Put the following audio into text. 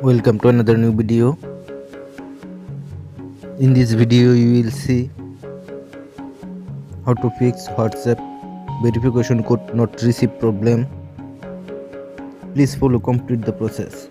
Welcome to another new video. In this video you will see how to fix WhatsApp verification code not received problem. Please follow complete the process.